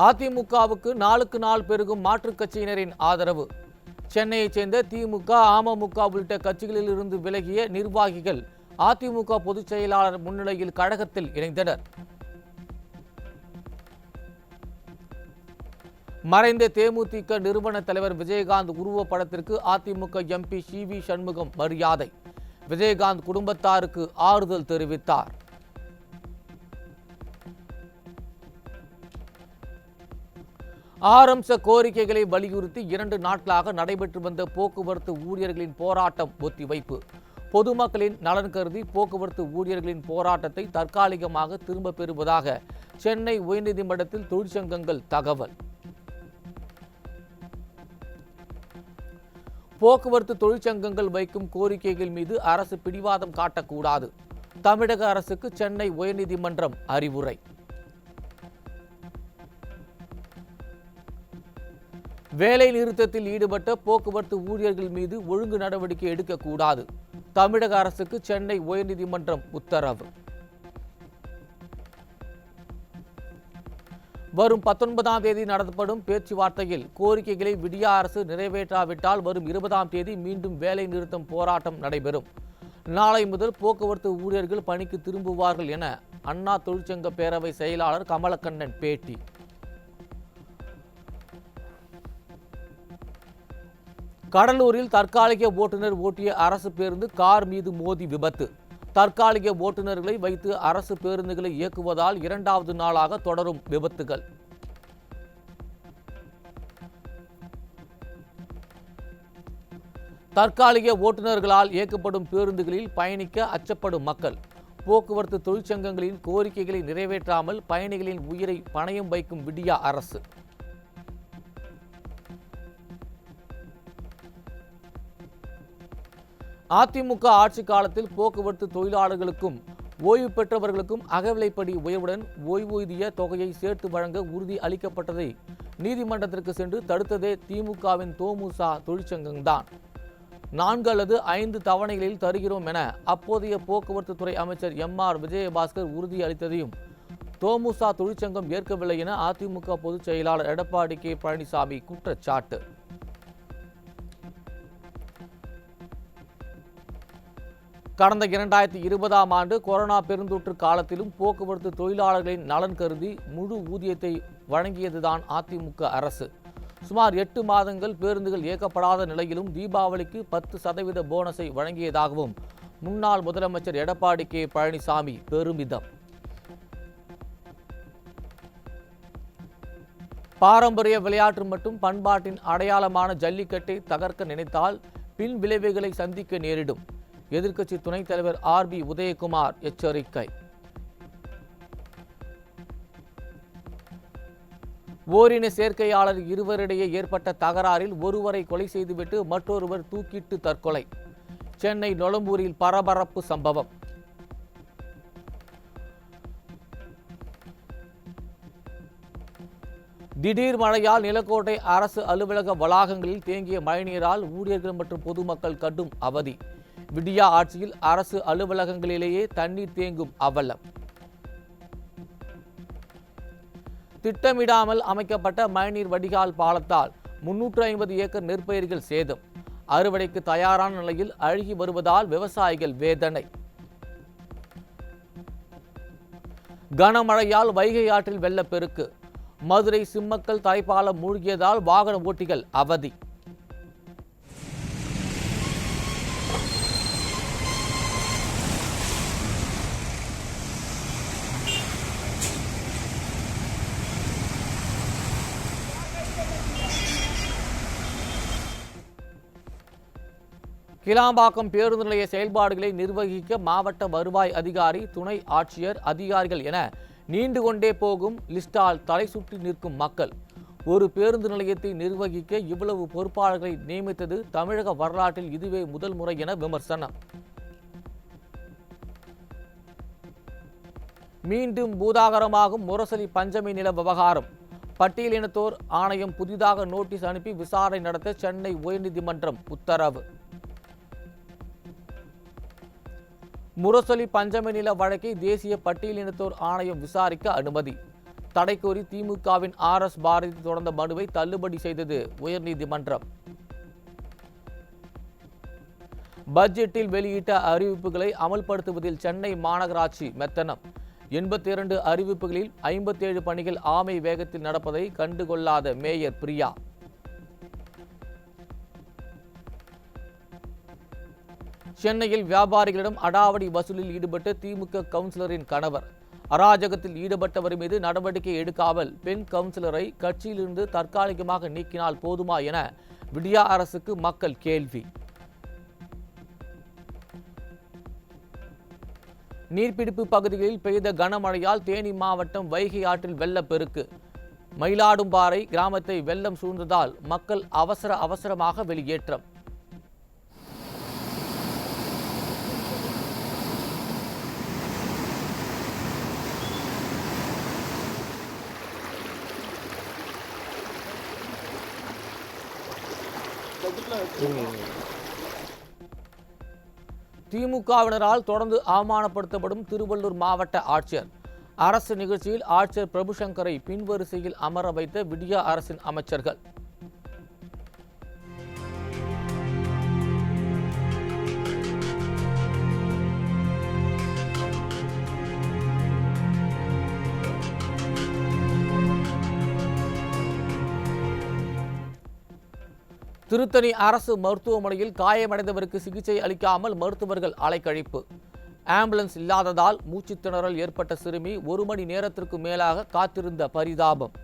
அதிமுகவுக்கு நாளுக்கு நாள் பெருகும் மாற்றுக் கட்சியினரின் ஆதரவு. சென்னையைச் சேர்ந்த திமுக, அமமுக உள்ளிட்ட கட்சிகளில் இருந்து விலகிய நிர்வாகிகள் அதிமுக பொதுச் செயலாளர் முன்னிலையில் கழகத்தில் இணைந்தனர். மறைந்த தேமுதிக நிறுவன தலைவர் விஜயகாந்த் உருவப்படத்திற்கு அதிமுக எம்பி சி.வி. சண்முகம் மரியாதை. விஜயகாந்த் குடும்பத்தாருக்கு ஆறுதல் தெரிவித்தார். ஆரம்ப கோரிக்கைகளை வலியுறுத்தி 2 நாட்களாக நடைபெற்று வந்த போக்குவரத்து ஊழியர்களின் போராட்டம் ஒத்திவைப்பு. பொதுமக்களின் நலன் கருதி போக்குவரத்து ஊழியர்களின் போராட்டத்தை தற்காலிகமாக திரும்ப பெறுவதாக சென்னை உயர்நீதிமன்றத்தில் தொழிற்சங்கங்கள் தகவல். போக்குவரத்து தொழிற்சங்கங்கள் வைக்கும் கோரிக்கைகள் மீது அரசு பிடிவாதம் காட்டக்கூடாது. தமிழக அரசுக்கு சென்னை உயர்நீதிமன்றம் அறிவுரை. வேலை நிறுத்தத்தில் ஈடுபட்ட போக்குவரத்து ஊழியர்கள் மீது ஒழுங்கு நடவடிக்கை எடுக்கக்கூடாது. தமிழக அரசுக்கு சென்னை உயர்நீதிமன்றம் உத்தரவு. வரும் 19ஆம் தேதி நடத்தப்படும் பேச்சுவார்த்தையில் கோரிக்கைகளை விடியா அரசு நிறைவேற்றாவிட்டால் வரும் 20ஆம் தேதி மீண்டும் வேலை நிறுத்தம் போராட்டம் நடைபெறும். நாளை முதல் போக்குவரத்து ஊழியர்கள் பணிக்கு திரும்புவார்கள் என அண்ணா தொழிற்சங்க பேரவை செயலாளர் கமலக்கண்ணன் பேட்டி. கடலூரில் தற்காலிக ஓட்டுநர் ஓட்டிய அரசு பேருந்து கார் மீது மோதி விபத்து. தற்காலிக ஓட்டுநர்களை வைத்து அரசு பேருந்துகளை இயக்குவதால் 2வது நாளாக தொடரும் விபத்துகள். தற்காலிக ஓட்டுநர்களால் இயக்கப்படும் பேருந்துகளில் பயணிக்க அச்சப்படும் மக்கள். போக்குவரத்து தொழிற்சங்கங்களின் கோரிக்கைகளை நிறைவேற்றாமல் பயணிகளின் உயிரை பணயம் வைக்கும் விடியா அரசு. அதிமுக ஆட்சி காலத்தில் போக்குவரத்து தொழிலாளர்களுக்கும் ஓய்வு பெற்றவர்களுக்கும் அகவிலைப்படி உயர்வுடன் ஓய்வூதிய தொகையை சேர்த்து வழங்க உறுதி அளிக்கப்பட்டதை நீதிமன்றத்திற்கு சென்று தடுத்ததே திமுகவின் தோமுசா தொழிற்சங்கம்தான். 4 அல்லது 5 தவணைகளில் தருகிறோம் என அப்போதைய போக்குவரத்து துறை அமைச்சர் எம்.ஆர். விஜயபாஸ்கர் உறுதி அளித்ததையும் தோமுசா தொழிற்சங்கம் ஏற்கவில்லை என அதிமுக பொதுச் செயலாளர் எடப்பாடி கே. பழனிசாமி குற்றச்சாட்டு. கடந்த 2020ஆம் ஆண்டு கொரோனா பெருந்தொற்று காலத்திலும் போக்குவரத்து தொழிலாளர்களின் நலன் கருதி முழு ஊதியத்தை வழங்கியதுதான் அதிமுக அரசு. சுமார் 8 மாதங்கள் பேருந்துகள் இயக்கப்படாத நிலையிலும் தீபாவளிக்கு 10% போனஸை வழங்கியதாகவும் முன்னாள் முதலமைச்சர் எடப்பாடி கே. பழனிசாமி பெருமிதம். பாரம்பரிய விளையாட்டு மற்றும் பண்பாட்டின் அடையாளமான ஜல்லிக்கட்டை தகர்க்க நினைத்தால் பின் விளைவுகளை சந்திக்க நேரிடும். எதிர்க்கட்சி துணைத் தலைவர் ஆர்.பி. உதயகுமார் எச்சரிக்கை. ஓரின சேர்க்கையாளர் இருவரிடையே ஏற்பட்ட தகராறில் ஒருவரை கொலை செய்துவிட்டு மற்றொருவர் தூக்கிட்டு தற்கொலை. சென்னை நொளம்பூரில் பரபரப்பு சம்பவம். திடீர் மழையால் நிலக்கோட்டை அரசு அலுவலக வளாகங்களில் தேங்கிய மழைநீரால் ஊழியர்கள் மற்றும் பொதுமக்கள் கடும் அவதி. விடியா ஆட்சியில் அரசு அலுவலகங்களிலேயே தண்ணீர் தேங்கும் அவலம். திட்டமிடாமல் அமைக்கப்பட்ட மழைநீர் வடிகால் பாலத்தால் 350 ஏக்கர் நெற்பயிர்கள் சேதம். அறுவடைக்கு தயாரான நிலையில் அழுகி வருவதால் விவசாயிகள் வேதனை. கனமழையால் வைகை ஆற்றில் வெள்ளப்பெருக்கு. மதுரை சிம்மக்கல் தரைப்பாலம் மூழ்கியதால் வாகன ஓட்டிகள் அவதி. கிளாம்பாக்கம் பேருந்து நிலைய செயல்பாடுகளை நிர்வகிக்க மாவட்ட வருவாய் அதிகாரி, துணை ஆட்சியர், அதிகாரிகள் என நீண்டு கொண்டே போகும் லிஸ்டால் தலை சுற்றி நிற்கும் மக்கள். ஒரு பேருந்து நிலையத்தை நிர்வகிக்க இவ்வளவு பொறுப்பாளர்களை நியமித்தது தமிழக வரலாற்றில் இதுவே முதல் முறை என விமர்சனம். மீண்டும் பூதாகரமாகும் முரசொலி பஞ்சமி நில விவகாரம். பட்டியலினத்தோர் ஆணையம் புதிதாக நோட்டீஸ் அனுப்பி விசாரணை நடத்த சென்னை உயர்நீதிமன்றம் உத்தரவு. முரசொலி பஞ்சமி நில வழக்கை தேசிய பட்டியலினத்தோர் ஆணையம் விசாரிக்க அனுமதி. தடை கோரி திமுகவின் RS பாரதி தொடர்ந்த மனுவை தள்ளுபடி செய்தது உயர்நீதிமன்றம். பட்ஜெட்டில் வெளியிட்ட அறிவிப்புகளை அமல்படுத்துவதில் சென்னை மாநகராட்சி மெத்தனம். 82 அறிவிப்புகளில் 57 பணிகள் ஆமை வேகத்தில் நடப்பதை கண்டுகொள்ளாத மேயர் பிரியா. சென்னையில் வியாபாரிகளிடம் அடாவடி வசூலில் ஈடுபட்ட திமுக கவுன்சிலரின் கணவர். அராஜகத்தில் ஈடுபட்டவர் மீது நடவடிக்கை எடுக்காமல் பெண் கவுன்சிலரை கட்சியிலிருந்து தற்காலிகமாக நீக்கினால் போதுமா என விடியா அரசுக்கு மக்கள் கேள்வி. நீர்பிடிப்பு பகுதிகளில் பெய்த கனமழையால் தேனி மாவட்டம் வைகை ஆற்றில் வெள்ளப்பெருக்கு. மயிலாடும்பாறை கிராமத்தை வெள்ளம் சூழ்ந்ததால் மக்கள் அவசரமாக வெளியேற்றம். திமுகவினரால் தொடர்ந்து அவமானப்படுத்தப்படும் திருவள்ளூர் மாவட்ட ஆட்சியர். அரசு நிகழ்ச்சியில் ஆட்சியர் பிரபுசங்கரை பின்வரிசையில் அமர வைத்த விடியா அரசின் அமைச்சர்கள். திருத்தணி அரசு மருத்துவமனையில் காயமடைந்தவருக்கு சிகிச்சை அளிக்காமல் மருத்துவர்கள் அலைக்கழிப்பு. ஆம்புலன்ஸ் இல்லாததால் மூச்சுத்திணறல் ஏற்பட்ட சிறுமி 1 மணி நேரத்திற்கு மேலாக காத்திருந்த பரிதாபம்.